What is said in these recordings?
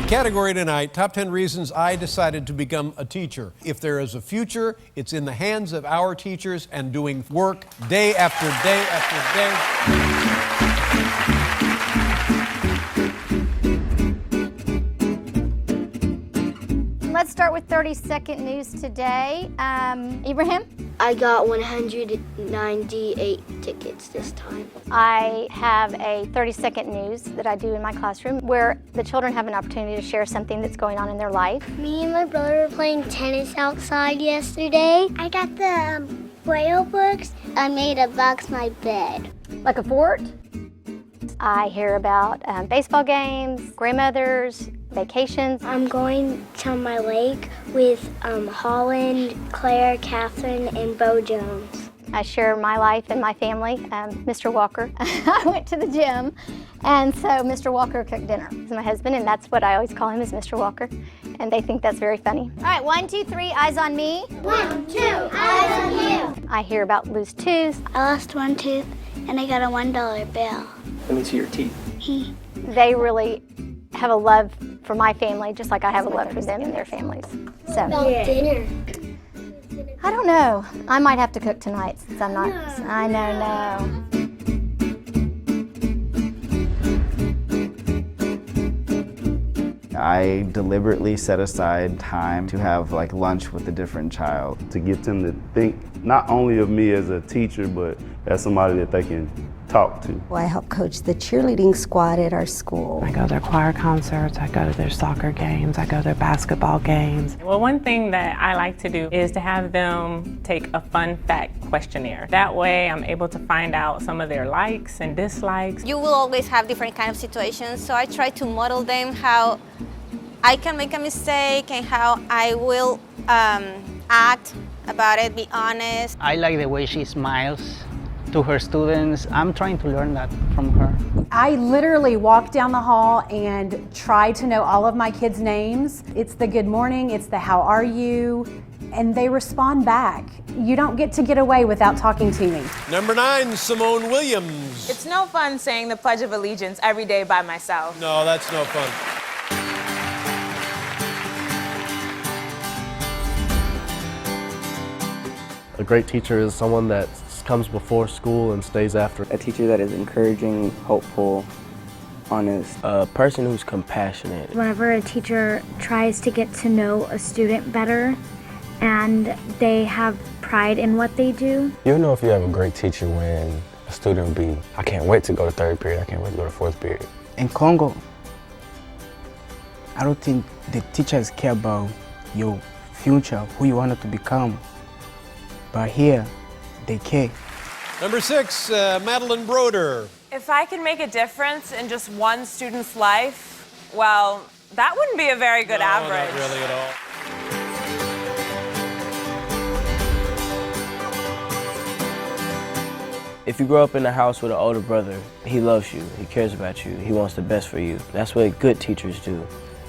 Category tonight, top 10 reasons I decided to become a teacher. If there is a future, it's in the hands of our teachers and doing work day after day after day. Let's start with 30-second news today. Ibrahim? I got 198 tickets this time. I have a 30-second news that I do in my classroom where the children have an opportunity to share something that's going on in their life. Me and my brother were playing tennis outside yesterday. I got the Braille books. I made a box my bed. Like a fort? I hear about baseball games, grandmothers, vacations. I'm going to my lake with Holland, Claire, Catherine, and Bo Jones. I share my life and my family. Mr. Walker. I went to the gym, and so Mr. Walker cooked dinner. He's my husband, and that's what I always call him, is Mr. Walker. And they think that's very funny. All right, 1, 2, 3, eyes on me. 1, 2, eyes on you. I hear about loose tooth. I lost one tooth, and I got a $1 bill. Let me see your teeth. They really have a love for my family, just like I have a love for them and their families. So, About dinner. I don't know. I might have to cook tonight since I'm not. I know. I deliberately set aside time to have lunch with a different child. To get them to think not only of me as a teacher, but as somebody that they can talk to. Well, I help coach the cheerleading squad at our school. I go to their choir concerts, I go to their soccer games, I go to their basketball games. Well, one thing that I like to do is to have them take a fun fact questionnaire. That way I'm able to find out some of their likes and dislikes. You will always have different kind of situations, so I try to model them how I can make a mistake and how I will act about it, be honest. I like the way she smiles to her students. I'm trying to learn that from her. I literally walk down the hall and try to know all of my kids' names. It's the good morning, it's the how are you, and they respond back. You don't get to get away without talking to me. Number 9, Simone Williams. It's no fun saying the Pledge of Allegiance every day by myself. No, that's no fun. A great teacher is someone that comes before school and stays after. A teacher that is encouraging, hopeful, honest. A person who's compassionate. Whenever a teacher tries to get to know a student better and they have pride in what they do. You'll know if you have a great teacher when a student will be, I can't wait to go to 3rd period, I can't wait to go to 4th period. In Congo, I don't think the teachers care about your future, who you want to become. But here, they care. Number 6, Madeline Broder. If I can make a difference in just one student's life, well, that wouldn't be a very good average. Not really at all. If you grow up in a house with an older brother, he loves you, he cares about you, he wants the best for you. That's what good teachers do.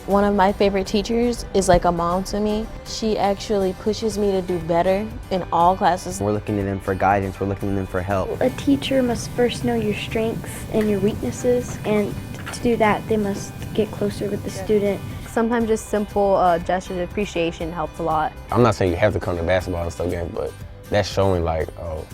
One of my favorite teachers is like a mom to me. She actually pushes me to do better in all classes. We're looking at them for guidance, we're looking at them for help. A teacher must first know your strengths and your weaknesses, and to do that, they must get closer with the student. Sometimes just simple gestures of appreciation helps a lot. I'm not saying you have to come to basketball and stuff games, but that's showing oh,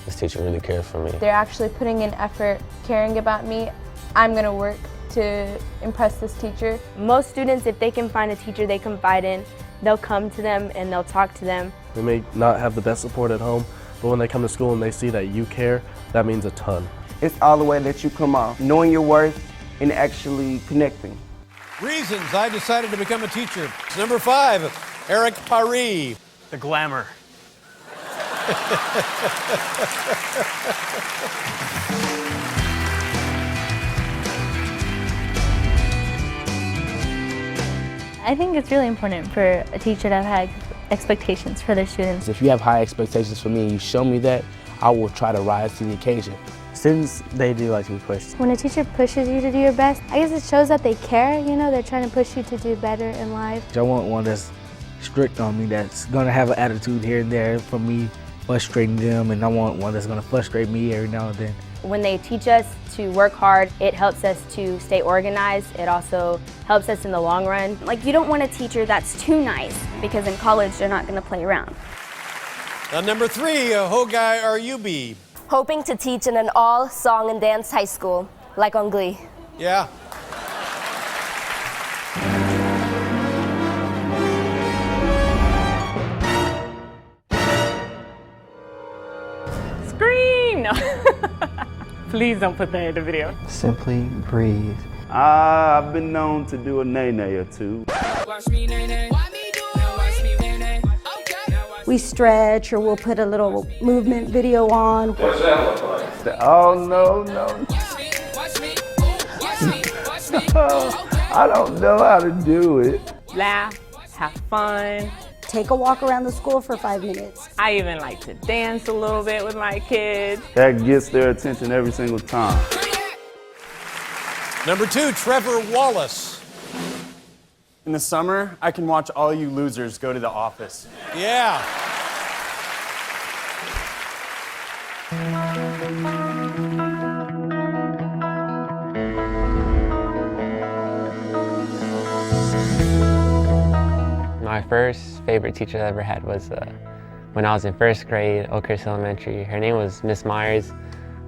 this teacher really cares for me. They're actually putting in effort, caring about me. I'm gonna work to impress this teacher. Most students, if they can find a teacher they confide in, they'll come to them and they'll talk to them. They may not have the best support at home, but when they come to school and they see that you care, that means a ton. It's all the way that you come off, knowing your worth and actually connecting. Reasons I decided to become a teacher. Number 5, Eric Paris. The glamour. I think it's really important for a teacher to have expectations for their students. If you have high expectations for me and you show me that, I will try to rise to the occasion. Students, they do like to be pushed. When a teacher pushes you to do your best, I guess it shows that they care, they're trying to push you to do better in life. I want one that's strict on me, that's gonna have an attitude here and there for me, frustrating them, and I want one that's gonna frustrate me every now and then. When they teach us to work hard, it helps us to stay organized. It also helps us in the long run. Like, you don't want a teacher that's too nice, because in college they're not going to play around. Now, number 3, Hogai Aryubi. Hoping to teach in an all song and dance high school, like on Glee. Yeah. Scream! No. Please don't put that in the video. Simply breathe. I've been known to do a nay-nay or two. We stretch, or we'll put a little movement video on. What's that look like? Oh, no. I don't know how to do it. Laugh, have fun. Take a walk around the school for 5 minutes. I even like to dance a little bit with my kids. That gets their attention every single time. Number 2, Trevor Wallace. In the summer, I can watch all you losers go to the office. Yeah. My first favorite teacher I ever had was when I was in first grade, Oakhurst Elementary. Her name was Miss Myers.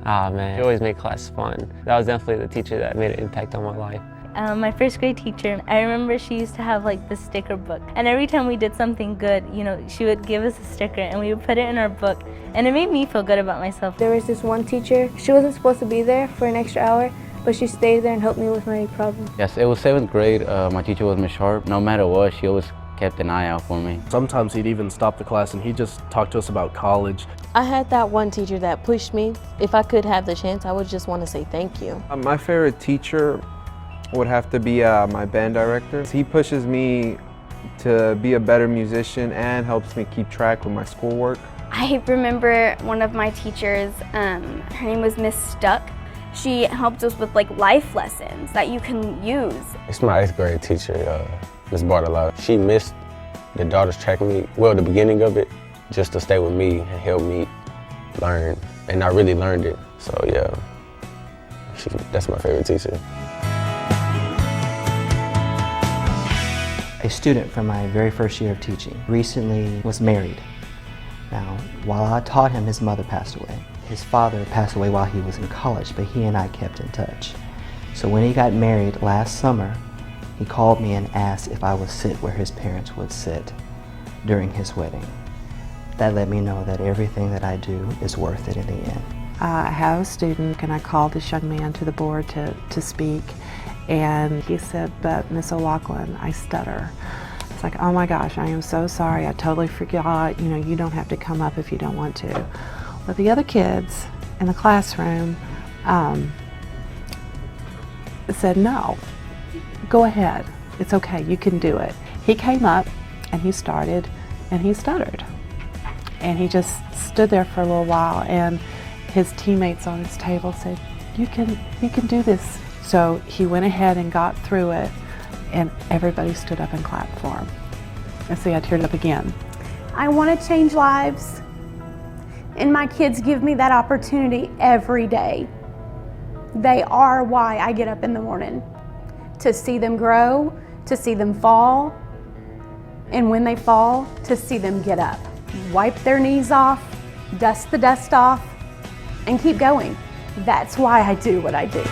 Oh man, she always made class fun. That was definitely the teacher that made an impact on my life. My first grade teacher, I remember she used to have like this sticker book, and every time we did something good, you know, she would give us a sticker and we would put it in our book, and it made me feel good about myself. There was this one teacher, she wasn't supposed to be there for an extra hour, but she stayed there and helped me with my problem. Yes, it was 7th grade. My teacher was Miss Sharp. No matter what, she always kept an eye out for me. Sometimes he'd even stop the class and he'd just talk to us about college. I had that one teacher that pushed me. If I could have the chance, I would just want to say thank you. My favorite teacher would have to be my band director. He pushes me to be a better musician and helps me keep track with my schoolwork. I remember one of my teachers, her name was Miss Stuck. She helped us with like life lessons that you can use. It's my 8th grade teacher, Miss Bartolot. She missed the daughter's track meet, well, the beginning of it, just to stay with me and help me learn. And I really learned it, so yeah, that's my favorite teacher. A student from my very first year of teaching recently was married. Now, while I taught him, his mother passed away. His father passed away while he was in college, but he and I kept in touch. So when he got married last summer, he called me and asked if I would sit where his parents would sit during his wedding. That let me know that everything that I do is worth it in the end. I have a student, and I called this young man to the board to speak, and he said, "But Miss O'Loughlin, I stutter." It's like, oh my gosh, I am so sorry, I totally forgot, you know, you don't have to come up if you don't want to. But the other kids in the classroom said, no, go ahead, it's okay, you can do it. He came up and he started and he stuttered. And he just stood there for a little while, and his teammates on his table said, you can do this. So he went ahead and got through it, and everybody stood up and clapped for him. And see, I teared up again. I want to change lives, and my kids give me that opportunity every day. They are why I get up in the morning, to see them grow, to see them fall, and when they fall, to see them get up. Wipe their knees off, dust the dust off, and keep going. That's why I do what I do.